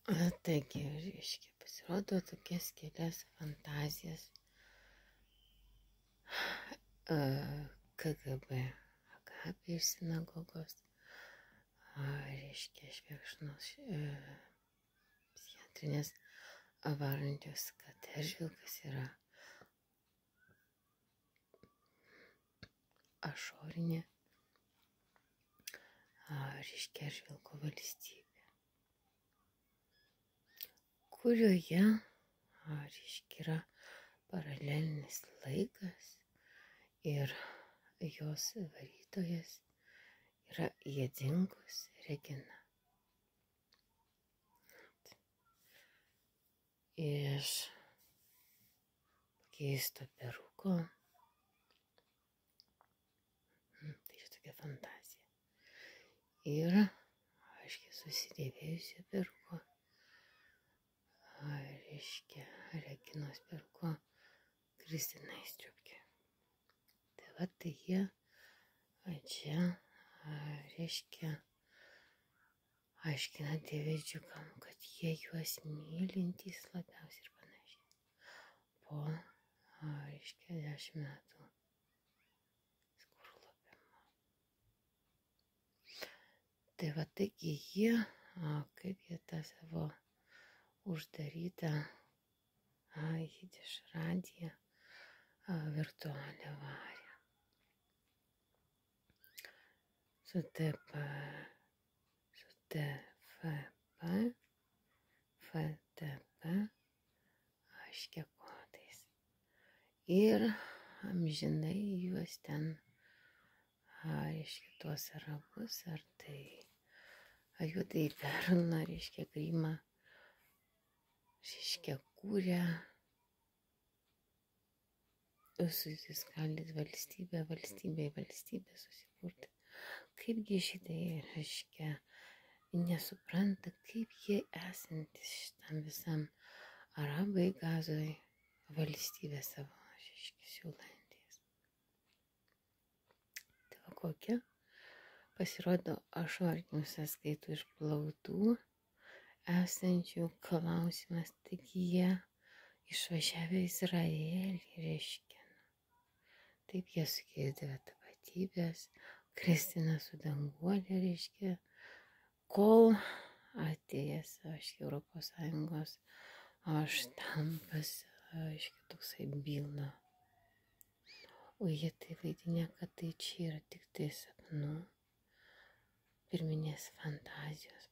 Taigi, reiškia, pasirodo tokias kelias fantazijas KGB agapė iš sinagogos, reiškia, švėkšnos psichiatrinės varantijos, kad Eržvilkas yra ašorinė, reiškia, Eržvilko valstybė, kurioje, reiškia, yra paralelinis laikas ir jos varytojas yra Jedzingus Regina. Iš pakeisto peruko, tai čia tokia fantazija, ir, aiškiai, susidėvėjusio peruko, reiškia, Reginos peruko Kristina Įstriupkė. Tai va, tai jie čia, reiškia, aiškina dievedžiukam, kad jie juos mylintys labiausiai ir panašiai. Po, reiškia, 10 metų skurlopimo. Tai va, taigi jie, kaip jie tą savo uždarytą jidiš radiją virtualią varė. Su FTP, aiškia, kodais. Ir amžinai juos ten, reiškia, tuos arabus, ar tai juodai perlą, reiškia, grimą, reiškia, kūrė susiskaldyti valstybę susikurti. Kaipgi šitai, reiškia, nesupranta, kaip jie esantis šitam visam arabai Gazoj valstybę savo, reiškia, siūlantis. Tai va, kokia pasirodo ašorinių sąskaitų išplautų esančių klausimas, taigi jie išvažiavę Izraelį, reiškia. Taip jie sukeisdavo tapatybės, Kristina su Danguolė, reiškia, kol atėjęs, aiškiai, Europos Sąjungos štampas, aiškiai, toksai byla. O jie tai vaidinė, kad tai čia yra tik tai sapnų, pirminės fantazijos